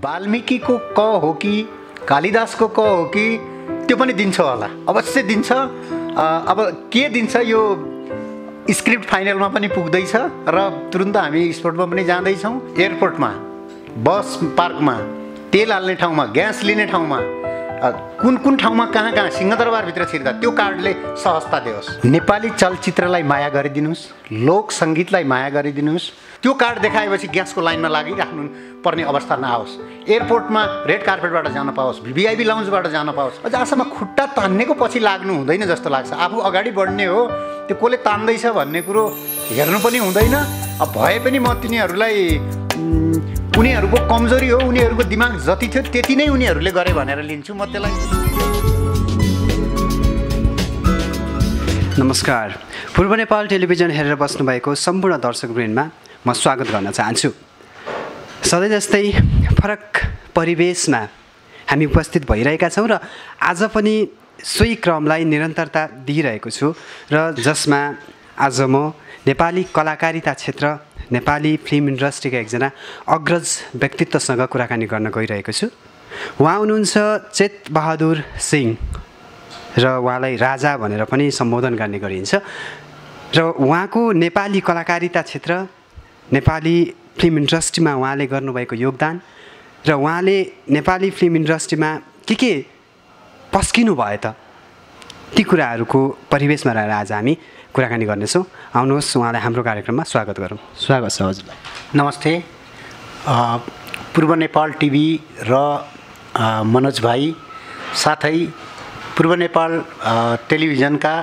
वाल्मीकिको क हो कि कालिदासको क हो कि त्यो पनि दिन्छ होला, अवश्य दिन्छ। अब के दिन्छ यो स्क्रिप्ट फाइनलमा पनि पुग्दैछ र तुरुन्त हामी स्पोर्टमा पनि जाँदैछौँ। एयरपोर्टमा, बस पार्कमा, तेल हाल्ने ठाउँमा, ग्यास लिने ठाउँमा, कुन कुन ठाउँमा कहाँ कहाँ सिंहदरबारभित्र छिर्दा त्यो कार्डले सहजता दियोस्। नेपाली चलचित्रलाई माया गरिदिनुहोस्, लोक सङ्गीतलाई माया गरिदिनुहोस्। त्यो कार्ड देखाएपछि ग्यासको लाइनमा लागिराख्नु पर्ने अवस्था नआओस्। एयरपोर्टमा रेड कार्पेटबाट जान पाओस्, भिभिआइपी लाउन्जबाट जान पाओस्। जहाँसम्म खुट्टा तान्नेको पछि लाग्नु हुँदैन जस्तो लाग्छ। आफू अगाडि बढ्ने हो, त्यो कसले तान्दैछ भन्ने कुरो हेर्नु पनि हुँदैन। अब भए पनि म तिनीहरूलाई उनीहरूको कमजोरी हो, उनीहरूको दिमाग जति थियो त्यति नै उनीहरूले गरे भनेर लिन्छु म त्यसलाई। नमस्कार, पूर्व नेपाल टेलिभिजन हेरेर बस्नुभएको सम्पूर्ण दर्शकवृन्दमा म स्वागत गर्न चाहन्छु। सधैँ जस्तै फरक परिवेशमा हामी उपस्थित भइरहेका छौँ र आज पनि सोही क्रमलाई निरन्तरता दिइरहेको छु र जसमा आज म नेपाली कलाकारिता क्षेत्र, नेपाली फिल्म इन्डस्ट्रीका एकजना अग्रज व्यक्तित्वसँग कुराकानी गर्न गइरहेको छु। उहाँ हुनुहुन्छ चेतबहादुर सिंह र उहाँलाई राजा भनेर पनि सम्बोधन गर्ने गरिन्छ र उहाँको नेपाली कलाकारिता क्षेत्र, नेपाली फिल्म इन्डस्ट्रीमा उहाँले गर्नुभएको योगदान र उहाँले नेपाली फिल्म इन्डस्ट्रीमा के पस्किनु भयो त, ती कुराहरूको परिवेशमा रहेर आज हामी कुराकानी गर्नेछौँ। आउनुहोस् उहाँलाई हाम्रो कार्यक्रममा स्वागत गरौँ। स्वागत छ हजुरलाई। नमस्ते। पूर्व नेपाल टिभी र मनोज भाइ साथै पूर्व नेपाल टेलिभिजनका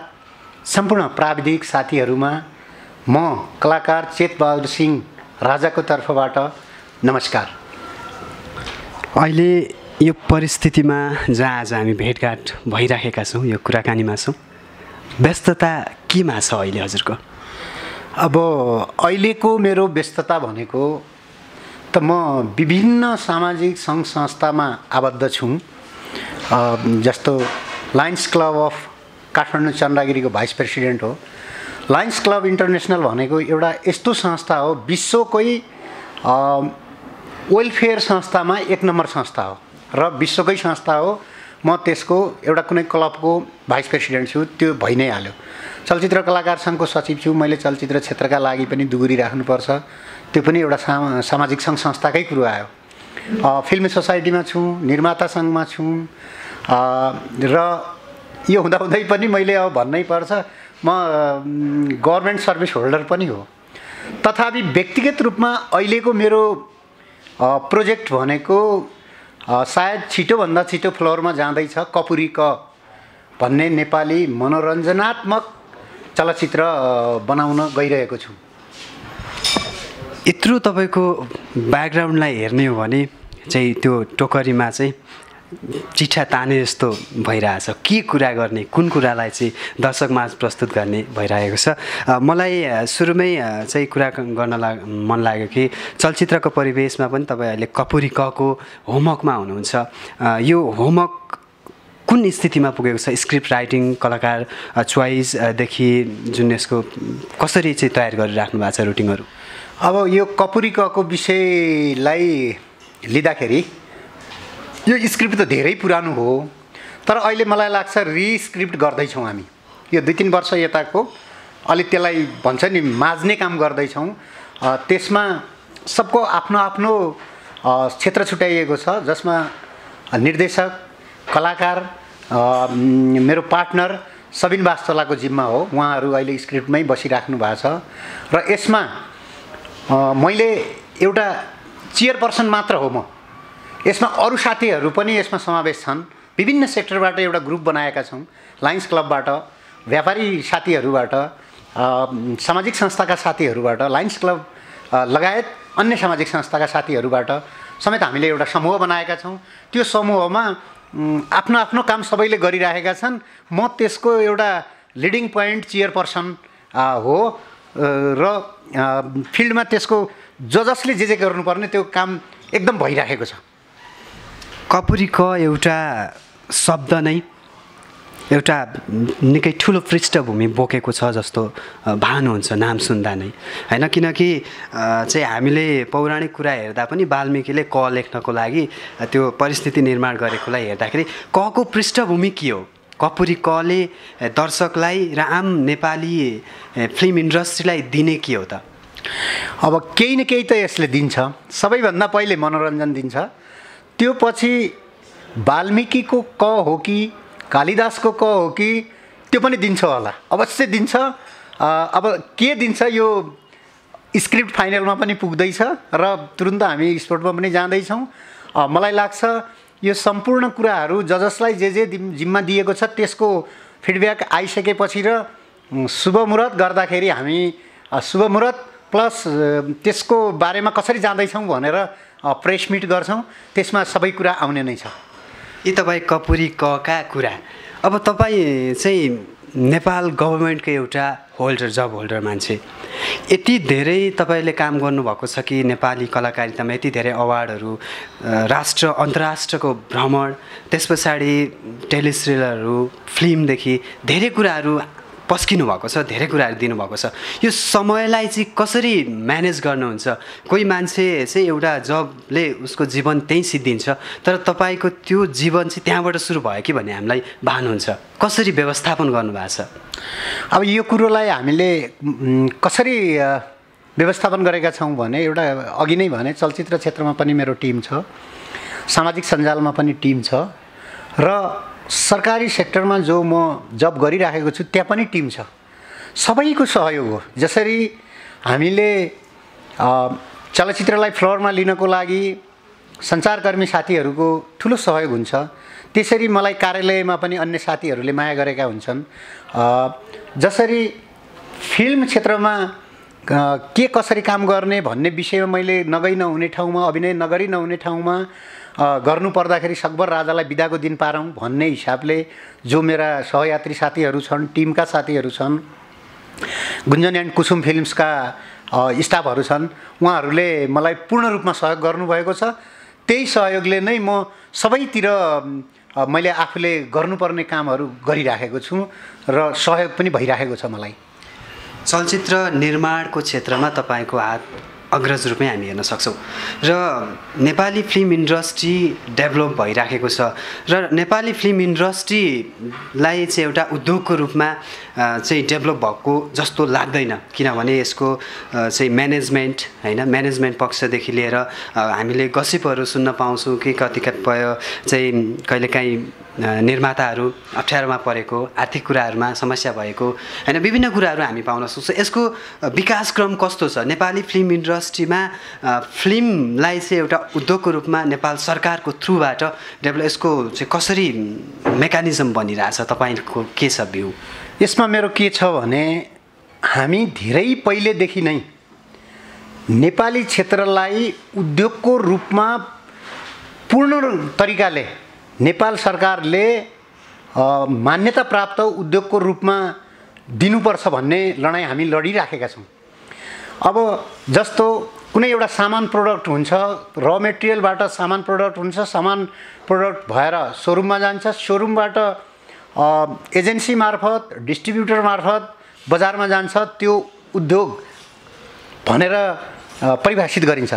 सम्पूर्ण प्राविधिक साथीहरूमा म कलाकार चेतबहादुर सिंह राजाको तर्फबाट नमस्कार। अहिले यो परिस्थितिमा जहाँ आज हामी भेटघाट भइराखेका छौँ, यो कुराकानीमा छौँ, व्यस्तता केमा छ अहिले हजुरको? अब अहिलेको मेरो व्यस्तता भनेको त म विभिन्न सामाजिक सङ्घ संस्थामा आबद्ध छु। जस्तो लायन्स क्लब अफ काठमाडौँ चन्द्रगिरीको भाइस प्रेसिडेन्ट हो। लायन्स क्लब इन्टरनेसनल भनेको एउटा यस्तो संस्था हो, विश्वकै वेलफेयर संस्थामा 1 नम्बर संस्था हो र विश्वकै संस्था हो। म त्यसको एउटा कुनै क्लबको भाइस प्रेसिडेन्ट छु, त्यो भइ नै हाल्यो। चलचित्र कलाकार सङ्घको सचिव छु, मैले चलचित्र क्षेत्रका लागि पनि दुगुरी राख्नुपर्छ, त्यो पनि एउटा सामाजिक सङ्घ संस्थाकै कुरो आयो। फिल्म सोसाइटीमा छु, निर्माता सङ्घमा छु र यो हुँदाहुँदै पनि मैले अब भन्नै पर्छ म गभर्मेन्ट सर्भिस होल्डर पनि हो। तथापि व्यक्तिगत रूपमा अहिलेको मेरो प्रोजेक्ट भनेको सायद छिटोभन्दा छिटो फ्लोरमा जाँदैछ कपुरी क भन्ने नेपाली मनोरञ्जनात्मक चलचित्र बनाउन गइरहेको छु। यत्रो तपाईँको ब्याकग्राउन्डलाई हेर्ने हो भने चाहिँ त्यो टोकरीमा चाहिँ चिठा ताने जस्तो भइरहेछ। के कुरा गर्ने, कुन कुरालाई चाहिँ दर्शकमा प्रस्तुत गर्ने भइरहेको छ। मलाई सुरुमै चाहिँ कुरा गर्न मन लाग्यो कि चलचित्रको परिवेशमा पनि तपाईँ अहिले कपुरी कको होमवर्कमा हुनुहुन्छ। यो होमवर्क कुन स्थितिमा पुगेको छ? स्क्रिप्ट राइटिङ, कलाकार चोइसदेखि जुन यसको कसरी चाहिँ तयार गरिराख्नु भएको छ रुटिनहरू? अब यो कपुरी कको विषयलाई लिँदाखेरि यो स्क्रिप्ट त धेरै पुरानो हो, तर अहिले मलाई लाग्छ रिस्क्रिप्ट गर्दैछौँ हामी। यो 2-3 वर्ष यताको अलि त्यसलाई भन्छ नि माझ्ने काम गर्दैछौँ। त्यसमा सबको आफ्नो आफ्नो क्षेत्र छुट्याइएको छ, जसमा निर्देशक, कलाकार, मेरो पार्टनर सबिन वास्तोलाको जिम्मा हो। उहाँहरू अहिले स्क्रिप्टमै बसिराख्नु भएको छ र यसमा मैले एउटा चेयरपर्सन मात्र हो म। यसमा अरू साथीहरू पनि यसमा समावेश छन्। विभिन्न सेक्टरबाट एउटा ग्रुप बनाएका छौँ। लायन्स क्लबबाट, व्यापारी साथीहरूबाट, सामाजिक संस्थाका साथीहरूबाट, लायन्स क्लब लगायत अन्य सामाजिक संस्थाका साथीहरूबाट समेत हामीले एउटा समूह बनाएका छौँ। त्यो समूहमा आफ्नो आफ्नो काम सबैले गरिरहेका छन्। म त्यसको एउटा लिडिङ पोइन्ट चेयरपर्सन हो र फिल्डमा त्यसको जसले जे गर्नुपर्ने त्यो काम एकदम भइरहेको छ। कपुरी क एउटा शब्द नै एउटा निकै ठुलो पृष्ठभूमि बोकेको छ जस्तो भान हुन्छ नाम सुन्दा नै होइन, किनकि चाहिँ हामीले पौराणिक कुरा हेर्दा पनि वाल्मिकीले क लेख्नको लागि त्यो परिस्थिति निर्माण गरेकोलाई हेर्दाखेरि कको पृष्ठभूमि के हो? कपुरी कले दर्शकलाई र आम नेपाली फिल्म इन्डस्ट्रीलाई दिने के हो त? अब केही न केही त यसले दिन्छ। सबैभन्दा पहिले मनोरञ्जन दिन्छ, त्यो पछि वाल्मिकीको क हो कि कालिदासको क हो कि त्यो पनि दिन्छ होला, अवश्य दिन्छ। अब के दिन्छ यो स्क्रिप्ट फाइनलमा पनि पुग्दैछ र तुरुन्त हामी स्पोर्टमा पनि जाँदैछौँ। मलाई लाग्छ यो सम्पूर्ण कुराहरू जसलाई जे जिम्मा दिएको छ त्यसको फिडब्याक आइसकेपछि र शुभ मुहुर्त गर्दाखेरि हामी शुभ मुहुर्त प्लस त्यसको बारेमा कसरी जाँदैछौँ भनेर प्रेस मिट गर्छौँ, त्यसमा सबै कुरा आउने नै छ। यी तपाईँ कपुरी कका कुरा। अब तपाईँ चाहिँ नेपाल गभर्मेन्टको एउटा होल्डर, जब होल्डर मान्छे, यति धेरै तपाईँले काम गर्नुभएको छ कि नेपाली कलाकारितामा यति धेरै अवार्डहरू, राष्ट्र अन्तर्राष्ट्रको भ्रमण, त्यस पछाडि टेलिसिरियलहरू, फिल्मदेखि धेरै कुराहरू पस्किनु भएको छ, धेरै कुराहरू दिनुभएको छ। यो समयलाई चाहिँ कसरी म्यानेज गर्नुहुन्छ? कोही मान्छे चाहिँ एउटा जबले उसको जीवन त्यहीँ सिद्धिन्छ, तर तपाईँको त्यो जीवन चाहिँ त्यहाँबाट सुरु भयो कि भन्ने हामीलाई भान हुन्छ। कसरी व्यवस्थापन गर्नुभएको छ? अब यो कुरोलाई हामीले कसरी व्यवस्थापन गरेका छौँ भने, एउटा अघि नै भने चलचित्र क्षेत्रमा पनि मेरो टिम छ, सामाजिक सञ्जालमा पनि टिम छ र सरकारी सेक्टरमा जो म जब गरिराखेको छु त्यहाँ पनि टिम छ। सबैको सहयोग हो। जसरी हामीले चलचित्रलाई फ्लोरमा लिनको लागि सञ्चारकर्मी साथीहरूको ठुलो सहयोग हुन्छ, त्यसरी मलाई कार्यालयमा पनि अन्य साथीहरूले माया गरेका हुन्छन्। जसरी फिल्म क्षेत्रमा के कसरी काम गर्ने भन्ने विषयमा मैले नगई नहुने ठाउँमा, अभिनय नगरी नहुने ठाउँमा गर्नु पर्दाखेरि सकभर राजालाई बिदाको दिन पारौँ भन्ने हिसाबले जो मेरा सहयात्री साथीहरू छन्, टिमका साथीहरू छन्, गुन्जन एन्ड कुसुम फिल्म्सका स्टाफहरू छन्, उहाँहरूले मलाई पूर्ण रूपमा सहयोग गर्नुभएको छ। त्यही सहयोगले नै म सबैतिर मैले आफूले गर्नुपर्ने कामहरू गरिराखेको छु र सहयोग पनि भइराखेको छ मलाई। चलचित्र निर्माणको क्षेत्रमा तपाईँको हात अग्रज रूपमै हामी हेर्न सक्छौँ र नेपाली फिल्म इन्डस्ट्री डेभलप भइराखेको छ र नेपाली फिल्म इन्डस्ट्रीलाई चाहिँ एउटा उद्योगको रूपमा चाहिँ डेभलप भएको जस्तो लाग्दैन, किनभने यसको चाहिँ म्यानेजमेन्ट होइन, म्यानेजमेन्ट पक्षदेखि लिएर हामीले गसिपहरू सुन्न पाउँछौँ कि कतिपय चाहिँ कहिलेकाहीँ निर्माताहरू अप्ठ्यारोमा परेको, आर्थिक कुराहरूमा समस्या भएको होइन, विभिन्न कुराहरू हामी पाउन सक्छौँ। यसको विकासक्रम कस्तो छ? नेपाली फिल्म इन्डस्ट्रीमा फिल्मलाई चाहिँ एउटा उद्योगको रूपमा नेपाल सरकारको थ्रुबाट डेभलप, यसको चाहिँ कसरी मेकानिजम बनिरहेछ? तपाईँको के छ भ्यू यसमा? मेरो के छ भने हामी धेरै पहिलेदेखि नै नेपाली क्षेत्रलाई उद्योगको रूपमा पूर्ण तरिकाले नेपाल सरकारले मान्यता प्राप्त उद्योगको रूपमा दिनुपर्छ भन्ने लडाइँ हामी लडिराखेका छौँ। अब जस्तो कुनै एउटा सामान प्रोडक्ट हुन्छ, र मेटेरियलबाट सामान प्रोडक्ट हुन्छ, सामान प्रोडक्ट भएर सोरुममा जान्छ, सोरुमबाट एजेन्सी मार्फत, डिस्ट्रिब्युटर मार्फत बजारमा जान्छ, त्यो उद्योग भनेर परिभाषित गरिन्छ।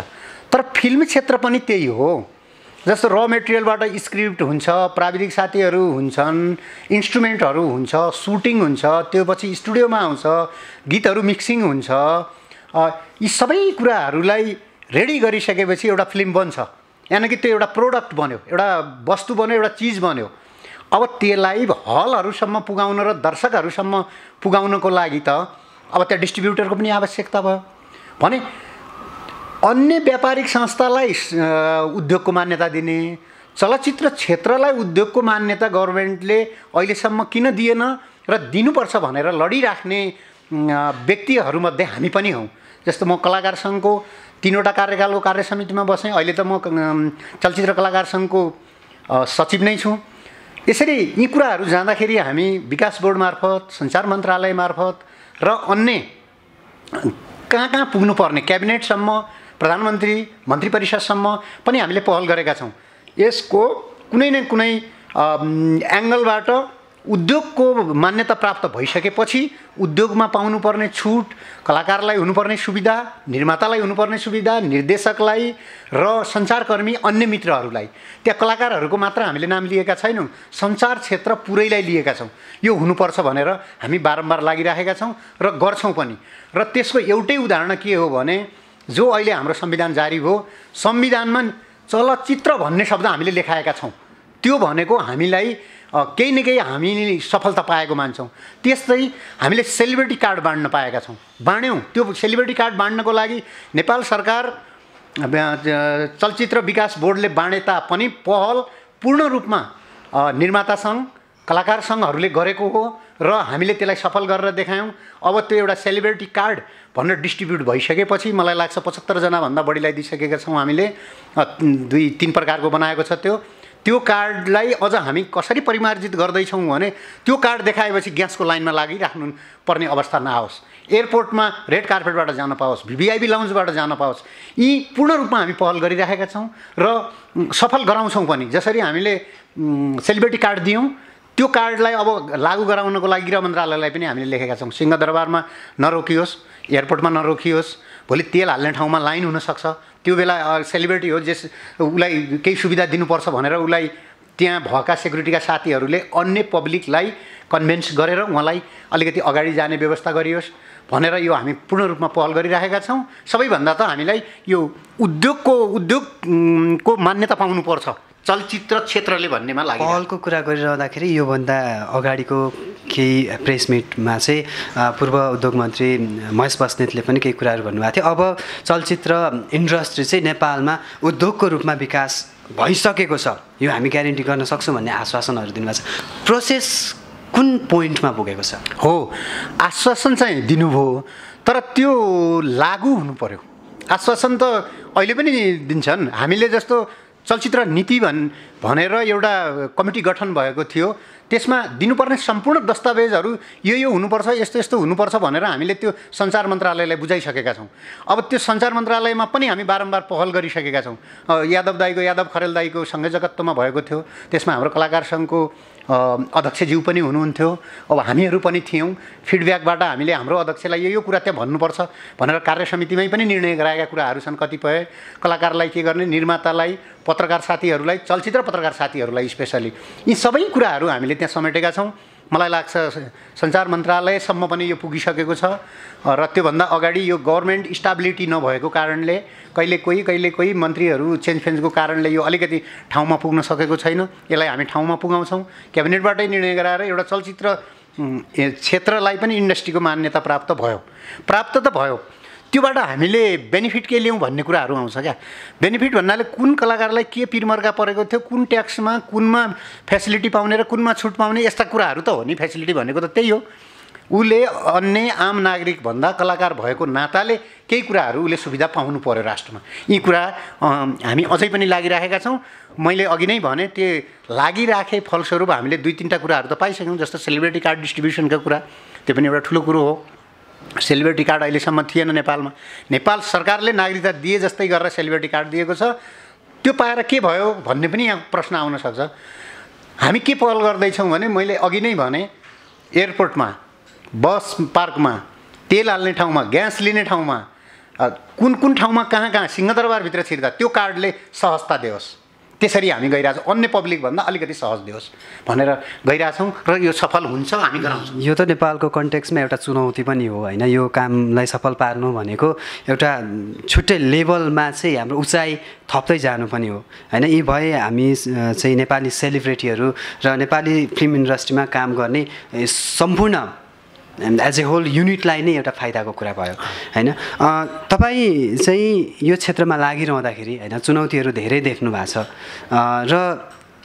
तर फिल्म क्षेत्र पनि त्यही हो। जस्तो र मेटेरियलबाट स्क्रिप्ट हुन्छ, प्राविधिक साथीहरू हुन्छन्, इन्स्ट्रुमेन्टहरू हुन्छ, सुटिङ हुन्छ, त्यो पछि स्टुडियोमा आउँछ, गीतहरू मिक्सिङ हुन्छ, यी सबै कुराहरूलाई रेडी गरिसकेपछि एउटा फिल्म बन्छ, यानि कि त्यो एउटा प्रोडक्ट बन्यो, एउटा वस्तु बन्यो, एउटा चिज बन्यो। अब त्यसलाई हलहरूसम्म पुगाउन र दर्शकहरूसम्म पुगाउनको लागि त अब त्यहाँ डिस्ट्रिब्युटरको पनि आवश्यकता भयो भने अन्य व्यापारिक संस्थालाई उद्योगको मान्यता दिने, चलचित्र क्षेत्रलाई उद्योगको मान्यता गभर्मेन्टले अहिलेसम्म किन दिएन र दिनुपर्छ भनेर लडिराख्ने व्यक्तिहरूमध्ये हामी पनि हौँ। जस्तो म कलाकार सङ्घको 3वटा कार्यकालको कार्य समितिमा बसेँ, अहिले त म चलचित्र कलाकार सङ्घको सचिव नै छु। यसरी यी कुराहरू जाँदाखेरि हामी विकास बोर्ड मार्फत, सञ्चार मन्त्रालय मार्फत र अन्य कहाँ कहाँ पुग्नुपर्ने क्याबिनेटसम्म, प्रधानमन्त्री, मन्त्री परिषदसम्म पनि हामीले पहल गरेका छौँ। यसको कुनै न कुनै एङ्गलबाट उद्योगको मान्यता प्राप्त भइसकेपछि उद्योगमा पाउनुपर्ने छुट, कलाकारलाई हुनुपर्ने सुविधा, निर्मातालाई हुनुपर्ने सुविधा, निर्देशकलाई र सञ्चारकर्मी अन्य मित्रहरूलाई, त्यहाँ कलाकारहरूको मात्र हामीले नाम लिएका छैनौँ, सञ्चार क्षेत्र पुरैलाई लिएका छौँ। यो हुनुपर्छ भनेर हामी बारम्बार लागिरहेका छौँ र गर्छौँ पनि। र त्यसको एउटै उदाहरण के हो भने जो अहिले हाम्रो संविधान जारी भयो, संविधानमा चलचित्र भन्ने शब्द हामीले लेखाएका छौँ। त्यो भनेको हामीलाई केही न केही हामीले सफलता पाएको मान्छौँ। त्यस्तै हामीले सेलिब्रिटी कार्ड बाँड्न पाएका छौँ, बाँड्यौँ। त्यो सेलिब्रिटी कार्ड बाँड्नको लागि नेपाल सरकार चलचित्र विकास बोर्डले बाँडे तापनि पहल पूर्ण रूपमा निर्माता सङ्घ, कलाकार सङ्घहरूले गरेको हो र हामीले त्यसलाई सफल गरेर देखायौँ। अब त्यो एउटा सेलिब्रिटी कार्ड भनेर डिस्ट्रिब्युट भइसकेपछि मलाई लाग्छ 75 जनाभन्दा बढीलाई दिइसकेका छौँ हामीले। 2-3 प्रकारको बनाएको छ त्यो कार्डलाई अझ हामी कसरी परिमार्जित गर्दैछौँ भने त्यो कार्ड देखाएपछि ग्यासको लाइनमा लागिराख्नु पर्ने अवस्था नआओस्, एयरपोर्टमा रेड कार्पेटबाट जान पाओस्, भिआइपी लाउन्जबाट जान पाओस्। यी पूर्ण रूपमा हामी पहल गरिरहेका छौँ र सफल गराउँछौँ पनि। जसरी हामीले सेलिब्रिटी कार्ड दियौँ, त्यो कार्डलाई अब लागू गराउनको लागि गृह मन्त्रालयलाई पनि हामीले लेखेका छौँ। सिंहदरबारमा नरोकियोस्, एयरपोर्टमा नरोकियोस्, भोलि तेल हाल्ने ठाउँमा लाइन हुनसक्छ। त्यो बेला सेलिब्रिटी हो जस उसलाई केही सुविधा दिनुपर्छ भनेर उसलाई त्यहाँ भएका सेक्युरिटीका साथीहरूले अन्य पब्लिकलाई कन्भिन्स गरेर उहाँलाई अलिकति अगाडि जाने व्यवस्था गरियोस् भनेर यो हामी पूर्ण रूपमा पहल गरिरहेका छौँ। सबैभन्दा त हामीलाई यो उद्योगको मान्यता पाउनुपर्छ चलचित्र क्षेत्रले भन्नेमा लाग्यो। पहलको कुरा गरिरहँदाखेरि योभन्दा अगाडिको केही प्रेस मिटमा चाहिँ पूर्व उद्योग मन्त्री महेश बस्नेतले पनि केही कुराहरू भन्नुभएको थियो। अब चलचित्र इन्डस्ट्री चाहिँ नेपालमा उद्योगको रूपमा विकास भइसकेको छ, यो हामी ग्यारेन्टी गर्न सक्छौँ भन्ने आश्वासनहरू दिनुभएको छ। प्रोसेस कुन पोइन्टमा पुगेको छ? हो, आश्वासन चाहिँ दिनुभयो, तर त्यो लागू हुनु पर्यो। आश्वासन त अहिले पनि दिन्छन्। हामीले जस्तो चलचित्र नीति भनेर एउटा कमिटी गठन भएको थियो, त्यसमा दिनुपर्ने सम्पूर्ण दस्तावेजहरू यो हुनुपर्छ, यस्तो यस्तो हुनुपर्छ भनेर हामीले त्यो सञ्चार मन्त्रालयलाई बुझाइसकेका छौँ। अब त्यो सञ्चार मन्त्रालयमा पनि हामी बारम्बार पहल गरिसकेका छौँ। यादव खरेल दाईको संयोजकत्वमा भएको थियो, त्यसमा हाम्रो कलाकार सङ्घको अध्यक्षज्यू पनि हुनुहुन्थ्यो। अब हामीहरू पनि थियौँ। फिडब्याकबाट हामीले हाम्रो अध्यक्षलाई यो कुरा त्यहाँ भन्नुपर्छ भनेर कार्य समितिमै पनि निर्णय गराएका कुराहरू छन्। कतिपय कलाकारलाई के गर्ने, निर्मातालाई, पत्रकार साथीहरूलाई, चलचित्र पत्रकार साथीहरूलाई स्पेसली, यी सबै कुराहरू हामीले त्यहाँ समेटेका छौँ। मलाई लाग्छ सञ्चार मन्त्रालयसम्म पनि यो पुगिसकेको छ र त्योभन्दा अगाडि यो गभर्मेन्ट स्टाबिलिटी नभएको कारणले कहिले कोही मन्त्रीहरू चेन्जफेन्जको कारणले यो अलिकति ठाउँमा पुग्न सकेको छैन। यसलाई हामी ठाउँमा पुगाउँछौँ। क्याबिनेटबाटै निर्णय गराएर एउटा चलचित्र क्षेत्रलाई पनि इन्डस्ट्रीको मान्यता प्राप्त त भयो। त्योबाट हामीले बेनिफिट के ल्याउँ भन्ने कुराहरू आउँछ क्या। बेनिफिट भन्नाले कुन कलाकारलाई के पिरमर्का परेको थियो, कुन ट्याक्समा कुनमा फेसिलिटी पाउने र कुनमा छुट पाउने, यस्ता कुराहरू त हो नि। फेसिलिटी भनेको त त्यही हो। उसले अन्य आम नागरिक भन्दा कलाकार भएको नाताले केही कुराहरू उसले सुविधा पाउनु पर्यो राष्ट्रमा। यी कुरा हामी अझै पनि लागिराखेका छौँ। मैले अघि नै भने त्यो लागिराखे फलस्वरूप हामीले 2-3टा कुराहरू त पाइसक्यौँ। जस्तो सेलिब्रिटी कार्ड डिस्ट्रिब्युसनका कुरा, त्यो पनि एउटा ठुलो कुरो हो। सेलिब्रिटी कार्ड अहिलेसम्म थिएन नेपालमा। नेपाल सरकारले नागरिकता दिए जस्तै गरेर सेलिब्रिटी कार्ड दिएको छ। त्यो पाएर के भयो भन्ने पनि यहाँ प्रश्न आउन सक्छ। हामी के पहल गर्दैछौँ भने मैले अघि नै भने एयरपोर्टमा, बस पार्कमा, तेल हाल्ने ठाउँमा, ग्यास लिने ठाउँमा, कुन ठाउँमा कहाँ सिंहदरबारभित्र छिर्दा त्यो कार्डले सहजता दियोस्, त्यसरी हामी गइरहेछौँ। अन्य पब्लिकभन्दा अलिकति सहज दियोस् भनेर गइरहेछौँ र यो सफल हुन्छ, हामी गराउँछौँ। यो त नेपालको कन्टेक्स्टमा एउटा चुनौती पनि हो होइन। यो कामलाई सफल पार्नु भनेको एउटा छुट्टै लेभलमा चाहिँ हाम्रो उचाइ थप्दै जानु पनि हो होइन। यी भए हामी चाहिँ नेपाली सेलिब्रिटीहरू र नेपाली फिल्म इन्डस्ट्रीमा काम गर्ने सम्पूर्ण एज ए होल युनिटलाई नै एउटा फाइदाको कुरा भयो होइन। तपाईँ चाहिँ यो क्षेत्रमा लागिरहँदाखेरि होइन चुनौतीहरू धेरै देख्नु भएको छ र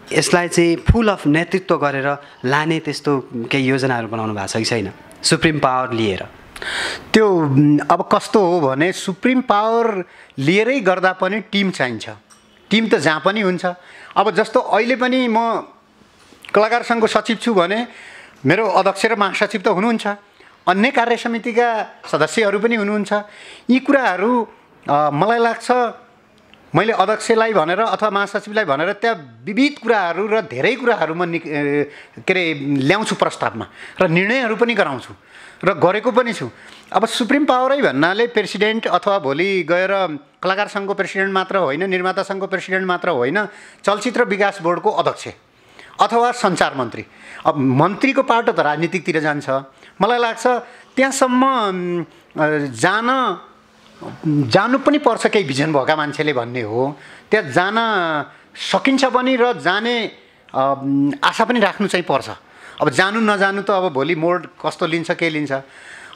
यसलाई चाहिँ फुल अफ नेतृत्व गरेर लाने त्यस्तो केही योजनाहरू बनाउनु भएको छ कि छैन सुप्रिम पावर लिएर? त्यो अब कस्तो हो भने सुप्रिम पावर लिएरै गर्दा पनि टिम चाहिन्छ। टिम त जहाँ पनि हुन्छ। अब जस्तो अहिले पनि म कलाकार सङ्घको सचिव छु भने मेरो अध्यक्ष र महासचिव त हुनुहुन्छ, अन्य कार्य समितिका सदस्यहरू पनि हुनुहुन्छ। यी कुराहरू मलाई लाग्छ मैले अध्यक्षलाई भनेर अथवा महासचिवलाई भनेर त्यहाँ विविध कुराहरू र धेरै कुराहरू म के अरे ल्याउँछु प्रस्तावमा र निर्णयहरू पनि गराउँछु र गरेको पनि छु। अब सुप्रिम पावरै भन्नाले प्रेसिडेन्ट अथवा भोलि गएर कलाकार सङ्घको प्रेसिडेन्ट मात्र होइन, निर्माता सङ्घको प्रेसिडेन्ट मात्र होइन, चलचित्र विकास बोर्डको अध्यक्ष अथवा सञ्चार मन्त्री। अब मन्त्रीको पाटो त राजनीतिकतिर जान्छ। मलाई लाग्छ त्यहाँसम्म जानु पनि पर्छ केही भिजन भएका मान्छेले भन्ने हो। त्यहाँ जान सकिन्छ पनि र जाने आशा पनि राख्नु चाहिँ पर्छ। अब जानु नजानु त अब भोलि मोड कस्तो लिन्छ के लिन्छ।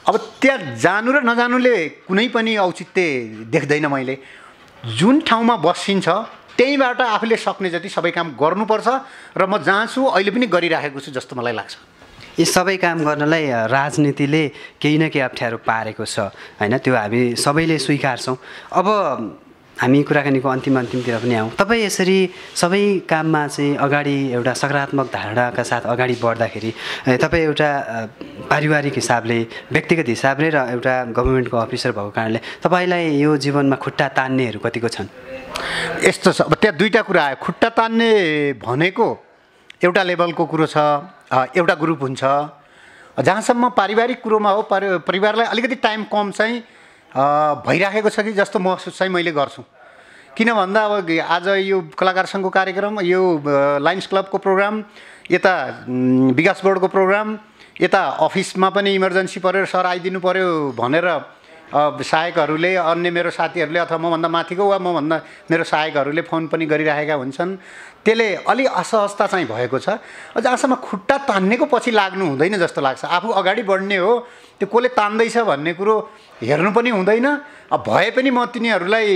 अब त्यहाँ जानु र नजानुले कुनै पनि औचित्य देख्दैन मैले। जुन ठाउँमा बसिन्छ त्यहीबाट आफूले सक्ने जति सबै काम गर्नुपर्छ र म जहाँ छु अहिले पनि गरिराखेको छु जस्तो मलाई लाग्छ। यी सबै काम गर्नलाई राजनीतिले केही न केही अप्ठ्यारो पारेको छ होइन, त्यो हामी सबैले स्वीकार्छौँ। अब हामी कुराकानीको अन्तिमतिर पनि आउँ। तपाईँ यसरी सबै काममा चाहिँ अगाडि एउटा सकारात्मक धारणाका साथ अगाडि बढ्दाखेरि तपाईँ एउटा पारिवारिक हिसाबले, व्यक्तिगत हिसाबले र एउटा गभर्मेन्टको अफिसर भएको कारणले तपाईँलाई यो जीवनमा खुट्टा तान्नेहरू कतिको छन्? यस्तो छ, अब त्यहाँ दुईवटा कुरा आयो। खुट्टा तान्ने भनेको एउटा लेभलको कुरो छ, एउटा ग्रुप हुन्छ। जहाँसम्म पारिवारिक कुरोमा हो, परिवारलाई अलिकति टाइम कम चाहिँ भइराखेको छ कि जस्तो महसुस चाहिँ मैले गर्छु। किन भन्दा अब आज यो कलाकार सङ्घको कार्यक्रम, यो लायन्स क्लबको प्रोग्राम, यता विकास बोर्डको प्रोग्राम, यता अफिसमा पनि इमर्जेन्सी पऱ्यो, सर आइदिनु पऱ्यो भनेर सहायकहरूले, अन्य मेरो साथीहरूले अथवा मभन्दा माथिको वा मभन्दा मेरो सहायकहरूले फोन पनि गरिराखेका हुन्छन्। त्यसले अलि असहजता चाहिँ भएको छ। जहाँसम्म खुट्टा तान्नेको पछि लाग्नु हुँदैन जस्तो लाग्छ। आफू अगाडि बढ्ने हो, त्यो कसले तान्दैछ भन्ने कुरो हेर्नु पनि हुँदैन। अब भए पनि म तिनीहरूलाई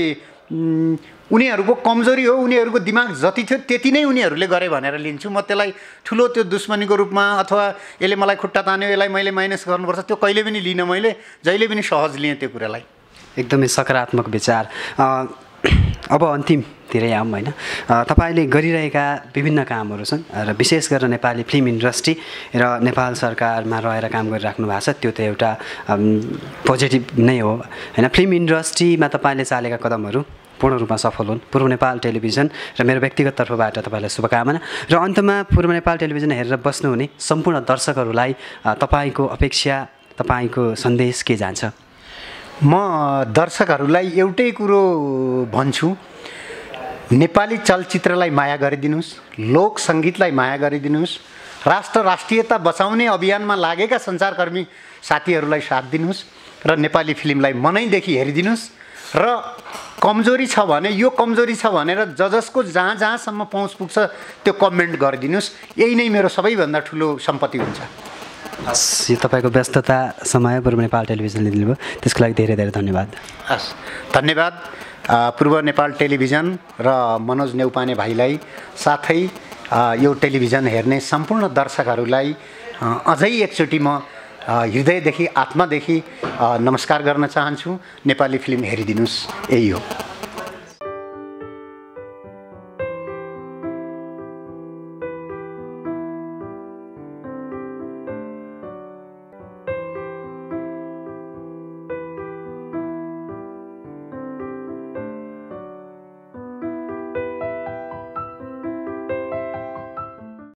उनीहरूको कमजोरी हो, उनीहरूको दिमाग जति थियो त्यति नै उनीहरूले गरे भनेर लिन्छु। म त्यसलाई ठुलो त्यो दुश्मनीको रूपमा अथवा यसले मलाई खुट्टा तान्यो, यसलाई मैले माइनस गर्नुपर्छ, त्यो कहिले पनि लिनँ। मैले जहिले पनि सहज लिएँ त्यो कुरालाई। एकदमै सकारात्मक विचार। अब अन्तिमतिरै आऊँ होइन। तपाईँले गरिरहेका विभिन्न कामहरू छन् र विशेष गरेर नेपाली फिल्म इन्डस्ट्री र नेपाल सरकारमा रहेर काम गरिराख्नु भएको छ, त्यो त एउटा पोजिटिभ नै हो होइन। फिल्म इन्डस्ट्रीमा तपाईँले चालेका कदमहरू पूर्ण रूपमा सफल हुन्। पूर्व नेपाल टेलिभिजन र मेरो व्यक्तिगत तर्फबाट तपाईँलाई शुभकामना। र अन्तमा पूर्व नेपाल टेलिभिजन हेरेर बस्नुहुने सम्पूर्ण दर्शकहरूलाई तपाईँको अपेक्षा, तपाईँको सन्देश के जान्छ? म दर्शकहरूलाई एउटै कुरो भन्छु, नेपाली चलचित्रलाई माया गरिदिनुहोस्, लोक सङ्गीतलाई माया गरिदिनुहोस्, राष्ट्रियता बचाउने अभियानमा लागेका सञ्चारकर्मी साथीहरूलाई साथ दिनुहोस् र नेपाली फिल्मलाई मनैदेखि हेरिदिनुहोस्। र कमजोरी छ भने, यो कमजोरी छ भनेर जसको जहाँसम्म पहुँच पुग्छ त्यो कमेन्ट गरिदिनुहोस्। यही नै मेरो सबैभन्दा ठुलो सम्पत्ति हुन्छ। हस्, यो तपाईँको व्यस्तता समय पूर्व नेपाल टेलिभिजनले दिनुभयो, त्यसको लागि धेरै धेरै धन्यवाद। हस्, धन्यवाद पूर्व नेपाल टेलिभिजन र मनोज नेउपाने भाइलाई, साथै यो टेलिभिजन हेर्ने सम्पूर्ण दर्शकहरूलाई अझै एकचोटि म हृदयदेखि, आत्मादेखि नमस्कार गर्न चाहन्छु। नेपाली फिल्म हेरिदिनुहोस्, यही हो।